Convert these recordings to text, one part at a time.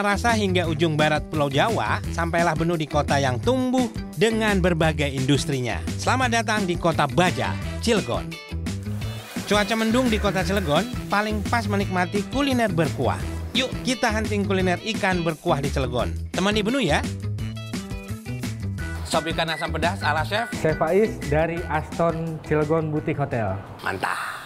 rasa hingga ujung barat Pulau Jawa, sampailah Benu di kota yang tumbuh dengan berbagai industrinya. Selamat datang di Kota Baja, Cilegon. Cuaca mendung di kota Cilegon paling pas menikmati kuliner berkuah. Yuk kita hunting kuliner ikan berkuah di Cilegon. Temani Benu ya. Sop ikan asam pedas ala chef Faiz dari Aston Cilegon Boutique Hotel. Mantap.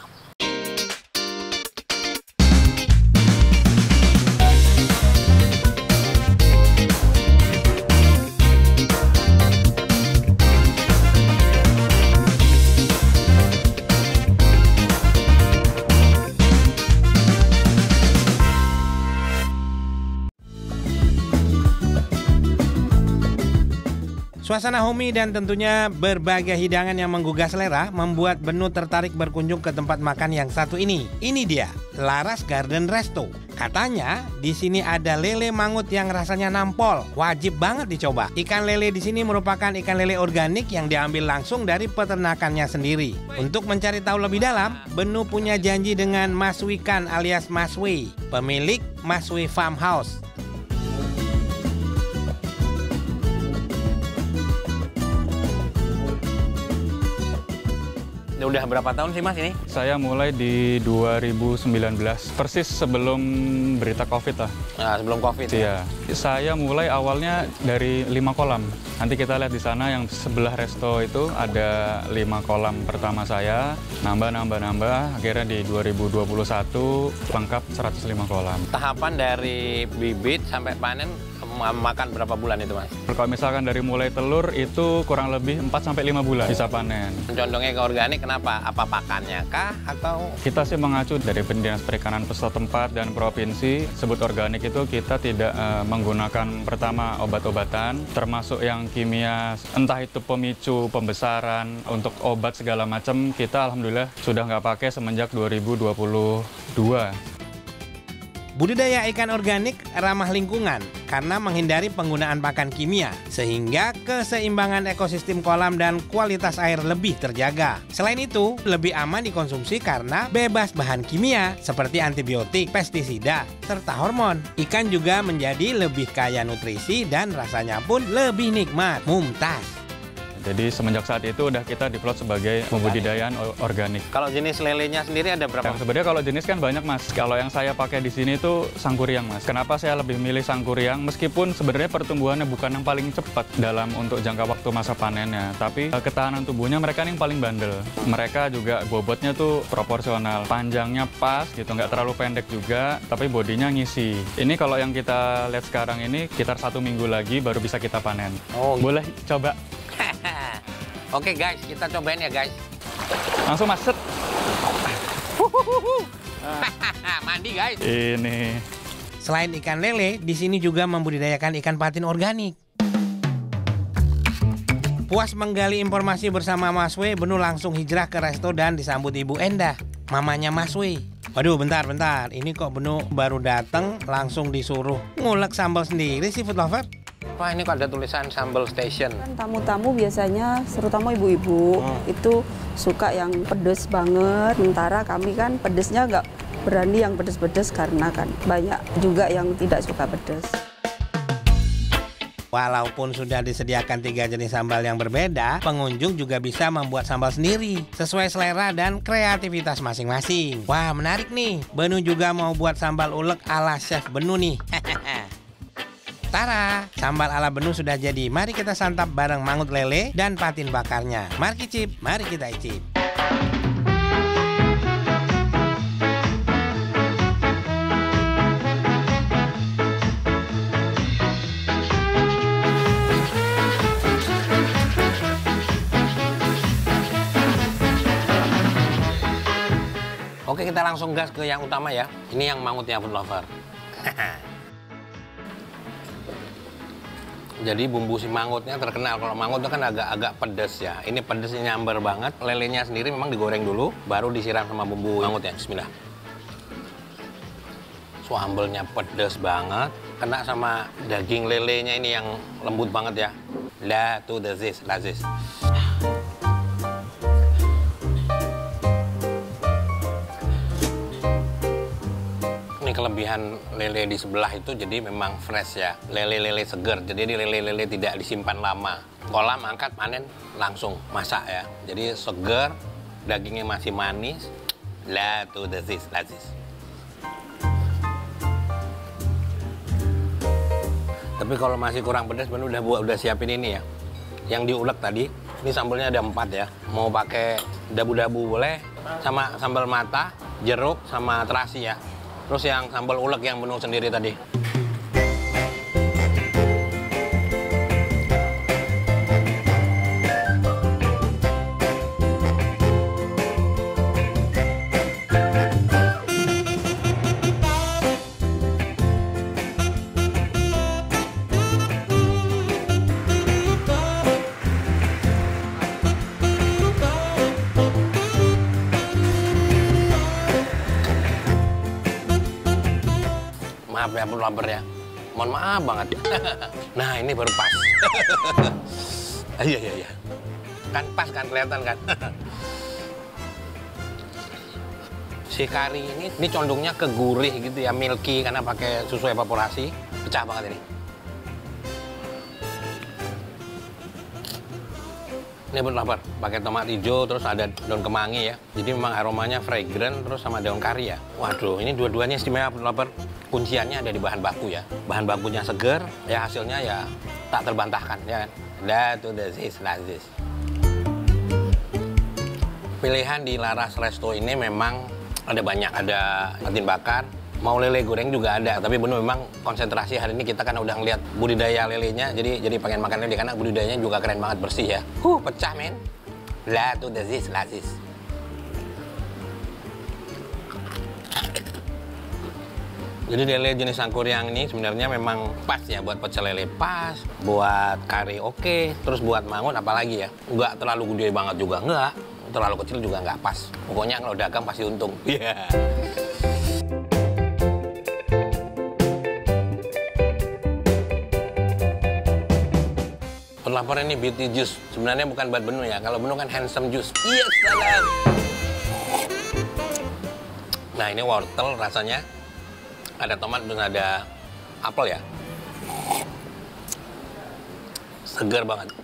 Suasana homey dan tentunya berbagai hidangan yang menggugah selera membuat Benu tertarik berkunjung ke tempat makan yang satu ini. Ini dia, Laras Garden Resto. Katanya di sini ada lele mangut yang rasanya nampol. Wajib banget dicoba. Ikan lele di sini merupakan ikan lele organik yang diambil langsung dari peternakannya sendiri. Untuk mencari tahu lebih dalam, Benu punya janji dengan Mas Wikan alias Mas Wi, pemilik Mas Wi Farmhouse. Udah berapa tahun sih Mas ini? Saya mulai di 2019, persis sebelum berita COVID lah. Nah, sebelum COVID ya? Saya mulai awalnya dari 5 kolam. Nanti kita lihat di sana yang sebelah resto itu ada 5 kolam pertama saya. Nambah, akhirnya di 2021 lengkap 105 kolam. Tahapan dari bibit sampai panen makan berapa bulan itu Mas? Kalau misalkan dari mulai telur itu kurang lebih 4-5 bulan bisa panen. Condongnya ke organik kenapa? Apa pakannya kah atau? Kita sih mengacu dari Dinas Perikanan setempat dan provinsi. Sebut organik itu kita tidak menggunakan pertama obat-obatan, termasuk yang kimia, entah itu pemicu, pembesaran, untuk obat segala macam kita alhamdulillah sudah nggak pakai semenjak 2022. Budidaya ikan organik ramah lingkungan karena menghindari penggunaan pakan kimia, sehingga keseimbangan ekosistem kolam dan kualitas air lebih terjaga. Selain itu, lebih aman dikonsumsi karena bebas bahan kimia seperti antibiotik, pestisida, serta hormon. Ikan juga menjadi lebih kaya nutrisi dan rasanya pun lebih nikmat, mumtaz. Jadi semenjak saat itu udah kita diplot sebagai pembudidayaan organik. Kalau jenis lelenya sendiri ada berapa? Sebenarnya kalau jenis kan banyak Mas. Kalau yang saya pakai di sini itu sangkuriang Mas. Kenapa saya lebih milih sangkuriang? Meskipun sebenarnya pertumbuhannya bukan yang paling cepat dalam untuk jangka waktu masa panennya, tapi ketahanan tubuhnya mereka yang paling bandel. Mereka juga bobotnya tuh proporsional, panjangnya pas gitu, nggak terlalu pendek juga, tapi bodinya ngisi. Ini kalau yang kita lihat sekarang ini sekitar 1 minggu lagi baru bisa kita panen. Oh, boleh coba? Oke guys, kita cobain ya guys. Langsung maset. Mandi guys. Ini. Selain ikan lele, di sini juga membudidayakan ikan patin organik. Puas menggali informasi bersama Mas W, Benu langsung hijrah ke resto dan disambut Ibu Endah, mamanya Mas W. Waduh, bentar. Ini kok Benu baru datang langsung disuruh ngulek sambal sendiri sih, food lover? Wah, ini kok ada tulisan sambal station. Tamu-tamu biasanya, terutama ibu-ibu, itu suka yang pedes banget. Sementara kami kan pedesnya nggak berani yang pedes-pedes karena kan banyak juga yang tidak suka pedes. Walaupun sudah disediakan 3 jenis sambal yang berbeda, pengunjung juga bisa membuat sambal sendiri sesuai selera dan kreativitas masing-masing. Wah, menarik nih. Benu juga mau buat sambal ulek ala chef Benu nih. Tara, sambal ala Benu sudah jadi. Mari kita santap bareng mangut lele dan patin bakarnya. Mari cicip, mari kita icip. Oke, kita langsung gas ke yang utama ya. Ini yang mangutnya, food lover. Jadi bumbu si mangutnya terkenal. Kalau mangut itu kan agak pedas ya. Ini pedasnya nyamber banget. Lelenya sendiri memang digoreng dulu, baru disiram sama bumbu mangutnya. Bismillah. Sambelnya pedas banget. Kena sama daging lelenya ini yang lembut banget ya. Lazis. Ini kelebihan lele di sebelah itu jadi memang fresh ya. Lele-lele seger, jadi lele-lele tidak disimpan lama. Kolam angkat panen langsung masak ya. Jadi seger, dagingnya masih manis. Lah tuh lazis. Tapi kalau masih kurang pedas, Ben udah siapin ini ya. Yang diulek tadi, ini sambalnya ada 4 ya. Mau pakai dabu-dabu boleh, sama sambal mata, jeruk, sama terasi ya. Terus yang sambal ulek yang penuh sendiri tadi. Maaf ya, perlu lapar ya. Mohon maaf banget. Nah, ini baru pas. Iya. Kan pas kan, kelihatan kan. Si kari ini condongnya ke gurih gitu ya, milky karena pakai susu evaporasi. Pecah banget ini. Ini baru lapar. Pakai tomat hijau, terus ada daun kemangi ya. Jadi memang aromanya fragrant, terus sama daun kari ya. Waduh, ini dua-duanya istimewa perlu lapar. Kunciannya ada di bahan baku ya. Bahan bakunya seger, ya hasilnya ya tak terbantahkan ya kan. Lazis. Pilihan di Laras Resto ini memang ada banyak. Ada atin bakar, mau lele goreng juga ada. Tapi benar memang konsentrasi hari ini kita kan udah ngeliat budidaya lelenya. Jadi pengen makan lele karena budidayanya juga keren banget, bersih ya. Pecah men. Lazis. Jadi lele jenis sangkuriang ini sebenarnya memang pas ya buat pecel lele pas, buat kari oke, terus buat mangut apalagi ya. Nggak terlalu gede banget juga, nggak. Terlalu kecil juga nggak pas. Pokoknya kalau dagang pasti untung. Iya. Pelapor ini beauty juice. Sebenarnya bukan buat Benu ya. Kalau Benu kan handsome juice. Yes, salam. Nah, ini wortel rasanya. Ada tomat dan ada apel ya. Segar banget.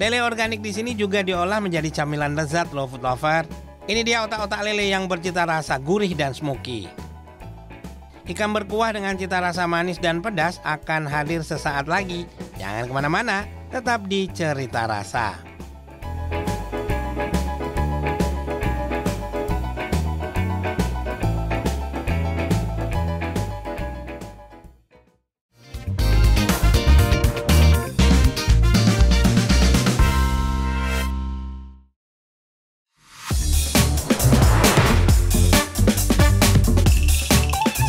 Lele organik di sini juga diolah menjadi camilan lezat loh food lover. Ini dia otak-otak lele yang bercita rasa gurih dan smoky. Ikan berkuah dengan cita rasa manis dan pedas akan hadir sesaat lagi. Jangan kemana-mana, tetap di Cerita Rasa.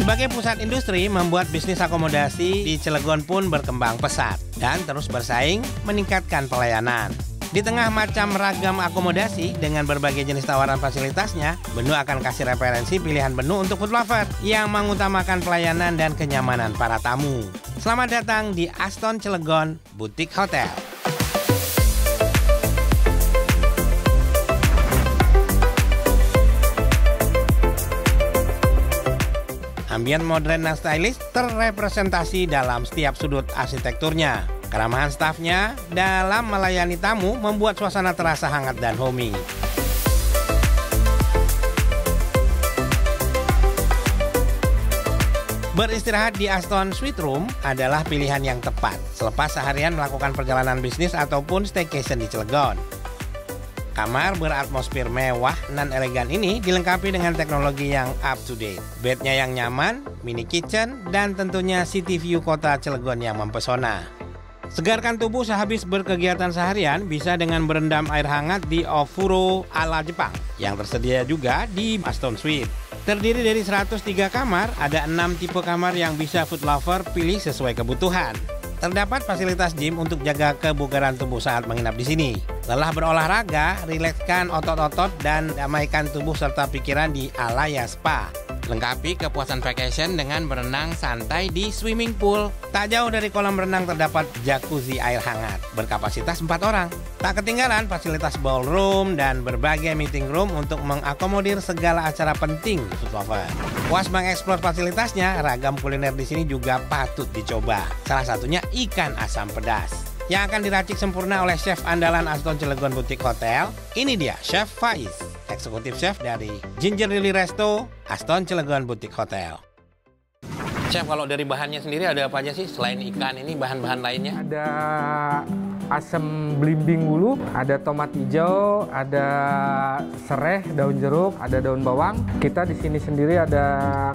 Sebagai pusat industri, membuat bisnis akomodasi di Cilegon pun berkembang pesat dan terus bersaing meningkatkan pelayanan. Di tengah macam ragam akomodasi dengan berbagai jenis tawaran fasilitasnya, Benu akan kasih referensi pilihan Benu untuk food lover yang mengutamakan pelayanan dan kenyamanan para tamu. Selamat datang di Aston Cilegon Boutique Hotel. Ambien modern dan stylish terrepresentasi dalam setiap sudut arsitekturnya. Keramahan stafnya dalam melayani tamu membuat suasana terasa hangat dan homey. Beristirahat di Aston Suite Room adalah pilihan yang tepat selepas seharian melakukan perjalanan bisnis ataupun staycation di Cilegon. Kamar beratmosfer mewah dan elegan ini dilengkapi dengan teknologi yang up to date. Bednya yang nyaman, mini kitchen, dan tentunya city view kota Cilegon yang mempesona. Segarkan tubuh sehabis berkegiatan seharian bisa dengan berendam air hangat di ofuro ala Jepang yang tersedia juga di Aston Suite. Terdiri dari 103 kamar, ada 6 tipe kamar yang bisa food lover pilih sesuai kebutuhan. Terdapat fasilitas gym untuk jaga kebugaran tubuh saat menginap di sini. Lelah berolahraga, rilekskan otot-otot dan damaikan tubuh serta pikiran di Alaya Spa. Lengkapi kepuasan vacation dengan berenang santai di swimming pool. Tak jauh dari kolam renang terdapat jacuzzi air hangat berkapasitas 4 orang. Tak ketinggalan fasilitas ballroom dan berbagai meeting room untuk mengakomodir segala acara penting di Food Lover. Puas mengeksplor fasilitasnya, ragam kuliner di sini juga patut dicoba. Salah satunya ikan asam pedas yang akan diracik sempurna oleh chef andalan Aston Cilegon Boutique Hotel. Ini dia Chef Faiz, eksekutif chef dari Ginger Lily Resto, Aston Cilegon Boutique Hotel. Chef, kalau dari bahannya sendiri ada apa aja sih selain ikan ini, bahan-bahan lainnya? Ada asam belimbing wuluh, ada tomat hijau, ada sereh, daun jeruk, ada daun bawang. Kita di sini sendiri ada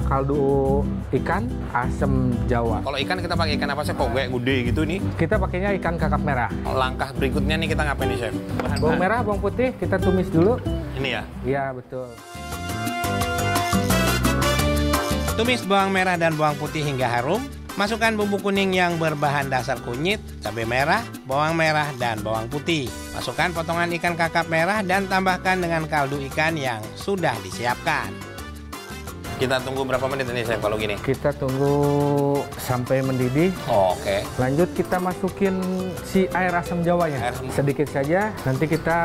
kaldu ikan, asam jawa. Kalau ikan kita pakai ikan apa sih? Kok kayak gede gitu nih? Kita pakainya ikan kakap merah. Langkah berikutnya nih kita ngapain nih, Chef? Bawang merah, bawang putih, kita tumis dulu. Ini ya? Iya, betul. Tumis bawang merah dan bawang putih hingga harum. Masukkan bumbu kuning yang berbahan dasar kunyit, cabai merah, bawang merah, dan bawang putih. Masukkan potongan ikan kakap merah dan tambahkan dengan kaldu ikan yang sudah disiapkan. Kita tunggu berapa menit ini, Chef, kalau gini? Kita tunggu sampai mendidih. Oh, oke. Lanjut kita masukin si air asam jawanya. Sedikit saja. Nanti kita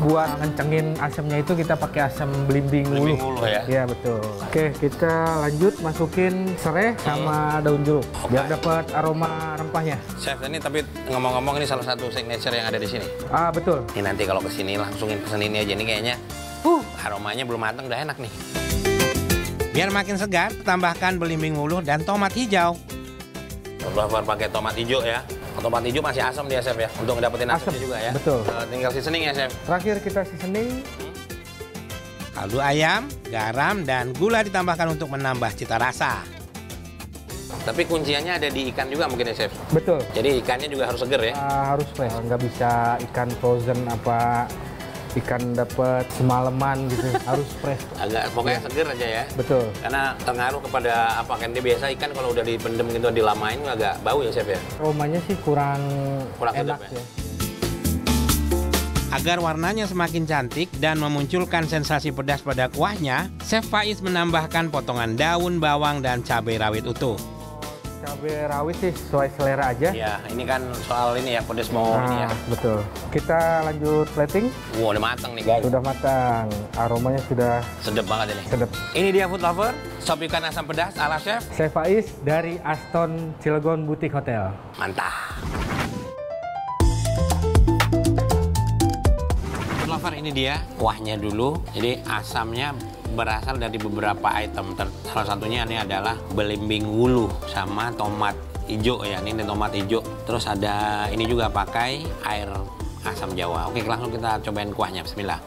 buat ngencengin asamnya itu kita pakai asam belimbing wuluh. Belimbing wuluh ya? Iya, betul. Oke, kita lanjut masukin sereh sama daun jeruk. Biar dapat aroma rempahnya. Chef, ini tapi ngomong-ngomong ini salah satu signature yang ada di sini. Ah, betul. Ini nanti kalau kesini langsungin pesen ini aja. Ini kayaknya aromanya belum matang, udah enak nih. Biar makin segar, tambahkan belimbing wuluh dan tomat hijau. Lover pakai tomat hijau ya. Tomat hijau masih asam dia, Chef ya. Untuk ngedapetin asamnya juga ya. Betul. Tinggal seasoning ya, Chef. Terakhir kita seasoning. Kaldu ayam, garam, dan gula ditambahkan untuk menambah cita rasa. Tapi kunciannya ada di ikan juga mungkin ya, Chef? Betul. Jadi ikannya juga harus seger ya? Harus fresh. Nggak bisa ikan frozen apa ikan dapat semalaman gitu. Harus fresh. Agak pokoknya seger aja ya? Betul. Karena terpengaruh kepada apa kan dia biasa ikan kalau udah dipendem gitu dilamain agak bau ya, Chef ya? Aromanya sih kurang enak ya. Agar warnanya semakin cantik dan memunculkan sensasi pedas pada kuahnya, Chef Faiz menambahkan potongan daun bawang dan cabai rawit utuh. Cabai rawit sih sesuai selera aja. Ya, ini kan soal ini ya, pedas mau ini ya. Betul. Kita lanjut plating. Wow, udah matang nih guys. Sudah matang. Aromanya sudah sedap banget ini. Sedap. Ini dia Food Lover, sop ikan asam pedas ala Chef Chef Faiz dari Aston Cilegon Boutique Hotel. Mantap. Food Lover, ini dia kuahnya dulu. Jadi asamnya berasal dari beberapa item. Salah satunya ini adalah belimbing wuluh sama tomat hijau ya. Ini tomat hijau. Terus ada ini juga pakai air asam jawa. Oke, langsung kita cobain kuahnya. Bismillah.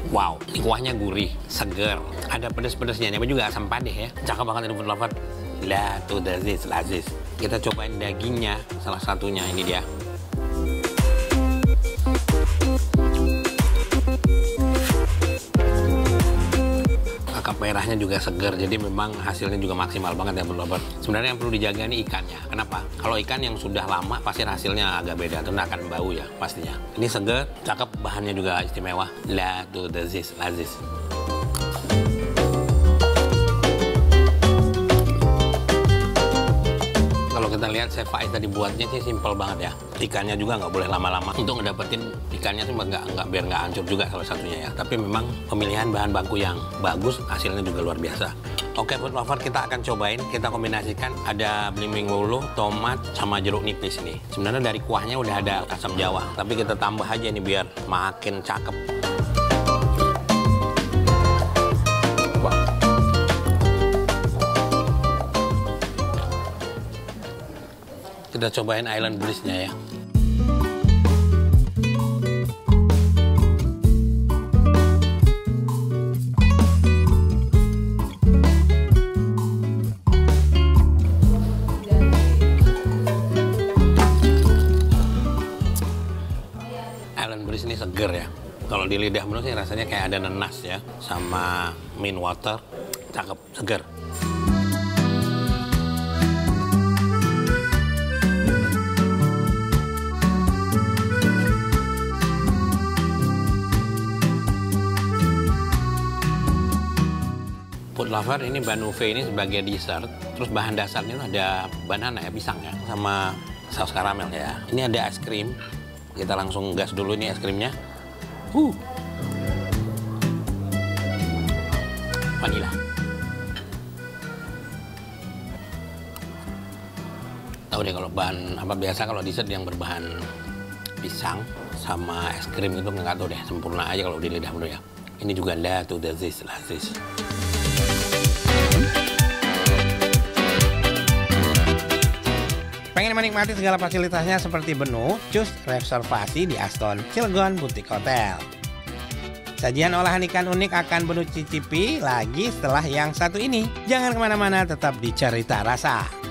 Wow, kuahnya gurih, seger, ada pedas-pedasnya, ini juga asam padeh ya. Cakep banget ini Food Lover. Lah, tuh lazis. Kita cobain dagingnya, salah satunya ini dia. Kakap merahnya juga seger, jadi memang hasilnya juga maksimal banget ya Food Lover. Sebenarnya yang perlu dijaga ini ikannya. Kenapa? Kalau ikan yang sudah lama pasti hasilnya agak beda, karena akan bau ya pastinya. Ini seger, cakep, bahannya juga istimewa. Lah, tuh lazis. Kalau kita lihat Chef Faiz tadi buatnya sih simpel banget ya. Ikannya juga nggak boleh lama-lama. Untuk ngedapetin ikannya tuh biar nggak hancur juga salah satunya ya. Tapi memang pemilihan bahan baku yang bagus, hasilnya juga luar biasa. Oke Food Lover, kita akan cobain, kita kombinasikan ada belimbing wuluh, tomat, sama jeruk nipis nih. Sebenarnya dari kuahnya udah ada asam jawa, tapi kita tambah aja nih biar makin cakep. Kita cobain Island Breeze-nya ya. Island Breeze ini seger ya. Kalau di lidah menurut sih rasanya kayak ada nanas ya, sama mint water, cakep, seger. Food lover ini banuve ini sebagai dessert, terus bahan dasarnya itu ada banana ya, pisang ya, sama saus karamel ya. Ini ada es krim, kita langsung gas dulu ini es krimnya. Vanilla. Tahu deh kalau bahan apa biasa kalau dessert yang berbahan pisang sama es krim itu nggak tahu deh, sempurna aja kalau di lidah menurut ya. Ini juga ada tuh lazis. Pengen menikmati segala fasilitasnya seperti menu, cus reservasi di Aston Cilegon Boutique Hotel. Sajian olahan ikan unik akan Benu cicipi lagi setelah yang satu ini. Jangan kemana-mana, tetap di Cerita Rasa.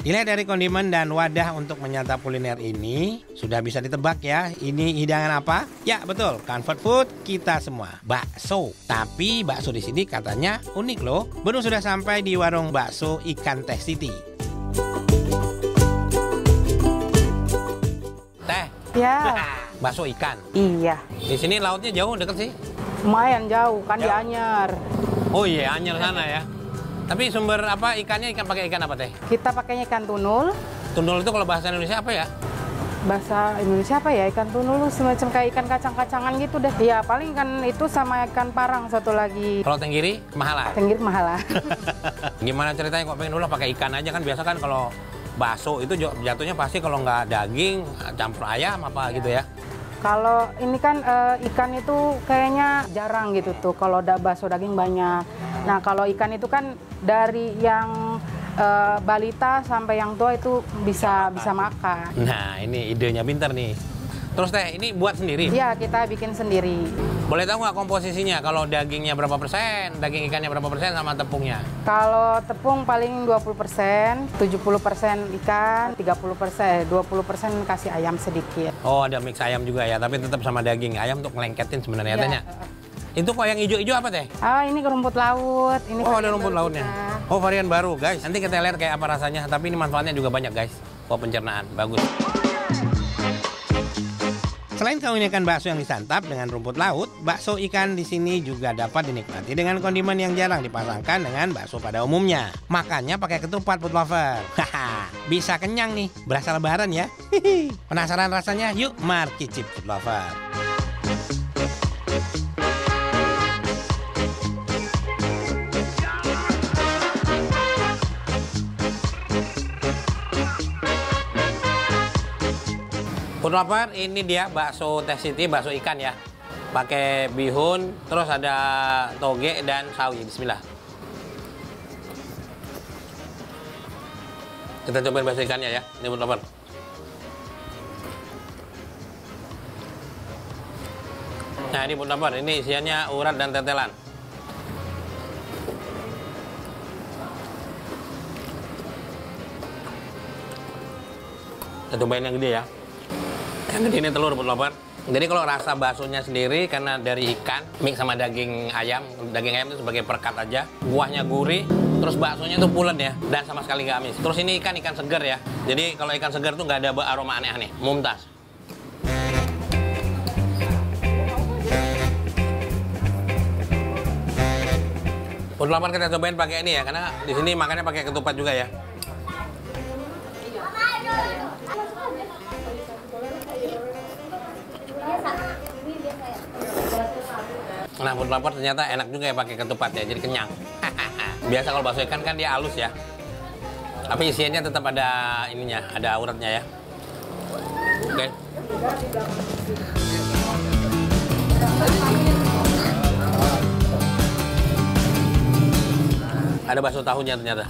Dilihat dari kondimen dan wadah untuk menyantap kuliner ini, sudah bisa ditebak ya, ini hidangan apa? Ya betul, comfort food kita semua, bakso. Tapi bakso di sini katanya unik loh. Benu sudah sampai di warung bakso ikan Teh Siti. Teh. Ya. Bakso ikan. Iya. Di sini lautnya jauh, deket sih? Lumayan jauh, kan di Anyer. Oh iya, Anyer sana ya. Tapi sumber apa ikannya, pakai ikan apa teh? Kita pakainya ikan tunul. Tunul itu kalau bahasa Indonesia apa ya? Bahasa Indonesia apa ya? Ikan tunul semacam kayak ikan kacang-kacangan gitu deh. Iya, paling kan itu sama ikan parang satu lagi. Kalau tenggiri, mahala? Tenggiri mahala. Gimana ceritanya kok pengen dulu pakai ikan aja kan? Biasa kan kalau bakso itu jatuhnya pasti kalau nggak daging, campur ayam apa gitu ya? Kalau ini kan ikan itu kayaknya jarang gitu tuh. Kalau bakso daging banyak. Nah kalau ikan itu kan dari yang balita sampai yang tua itu bisa makan. Nah ini idenya pinter nih. Terus teh ini buat sendiri? Iya kita bikin sendiri. Boleh tahu nggak komposisinya? Kalau dagingnya berapa persen, daging ikannya berapa persen sama tepungnya? Kalau tepung paling 20%, 70% ikan, 30%, 20% kasih ayam sedikit. Oh ada mix ayam juga ya, tapi tetap sama daging. Ayam untuk ngelengketin sebenarnya Ya. tanya. Itu kok yang hijau-hijau apa teh? Ah ini rumput laut. Ini Oh ada rumput lautnya. kita. Oh varian baru guys. Nanti kita lihat kayak apa rasanya. Tapi ini manfaatnya juga banyak guys. Buat pencernaan, bagus. Selain keunikan bakso yang disantap dengan rumput laut, bakso ikan di sini juga dapat dinikmati dengan kondimen yang jarang dipasangkan dengan bakso pada umumnya. Makanya pakai ketupat food lover. Haha, bisa kenyang nih, berasa lebaran ya. Penasaran rasanya? Yuk, mari cicip food lover. Food lover, ini dia bakso Teh Siti, bakso ikan ya. Pakai bihun, terus ada toge dan sawi. Bismillah. Kita cobain bakso ikannya ya, ini food lover. Nah ini food lover, ini isiannya urat dan tetelan. Kita cobain yang gede ya. Yang gede ini telur food lover. Jadi kalau rasa baksonya sendiri karena dari ikan mix sama daging ayam itu sebagai perekat aja. Kuahnya gurih, terus baksonya tuh pulen ya dan sama sekali nggak amis. Terus ini ikan segar ya. Jadi kalau ikan segar tuh nggak ada aroma aneh-aneh. Mumtaz. Food lover kita cobain pakai ini ya, karena di sini makannya pakai ketupat juga ya. Nah, food lover ternyata enak juga ya pakai ketupat ya, jadi kenyang. Biasa kalau bakso ikan kan dia halus ya. Tapi isiannya tetap ada ininya, ada uratnya ya. Oke. Ada bakso tahunya ternyata.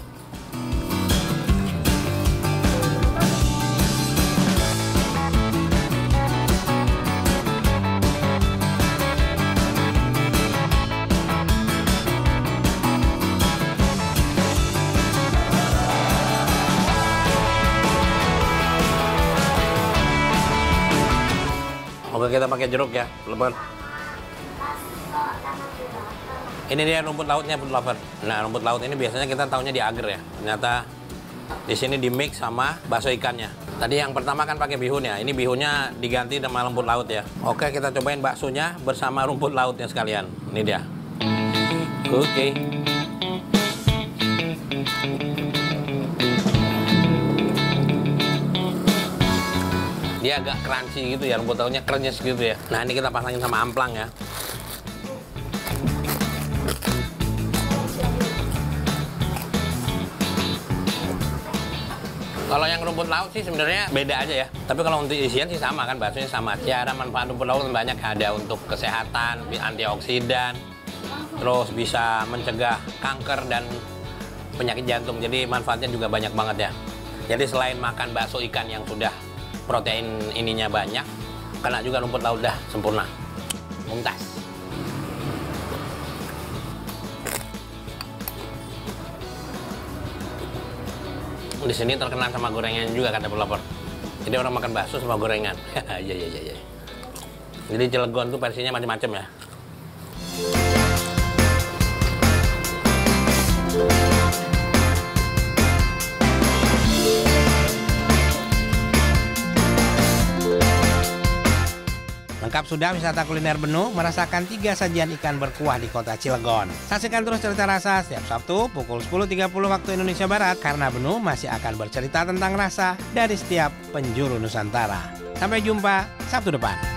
Oke, kita pakai jeruk ya, teman. Ini dia rumput lautnya, food lover. Nah, rumput laut ini biasanya kita taunya di agar ya. Ternyata di sini di mix sama bakso ikannya. Tadi yang pertama kan pakai bihun ya. Ini bihunnya diganti sama rumput laut ya. Oke, kita cobain baksonya bersama rumput lautnya sekalian. Ini dia. Oke. Dia agak crunchy gitu ya, rumput lautnya krenyes gitu ya. Nah, ini kita pasangin sama amplang ya. Kalau yang rumput laut sih sebenarnya beda aja ya. Tapi kalau untuk isian sih sama kan, baksonya sama. Ya ada manfaat rumput laut banyak, ada untuk kesehatan, antioksidan, terus bisa mencegah kanker dan penyakit jantung. Jadi manfaatnya juga banyak banget ya. Jadi selain makan bakso ikan yang sudah protein ininya banyak, kena juga rumput laut dah sempurna. Mumtaz. Di sini terkenal sama gorengan juga kata pelopor. Jadi orang makan bakso sama gorengan. Iya. Jadi Cilegon tuh versinya macam-macam ya. Lengkap sudah wisata kuliner Benu, merasakan 3 sajian ikan berkuah di kota Cilegon. Saksikan terus Cerita Rasa setiap Sabtu pukul 10.30 waktu Indonesia Barat, karena Benu masih akan bercerita tentang rasa dari setiap penjuru Nusantara. Sampai jumpa Sabtu depan.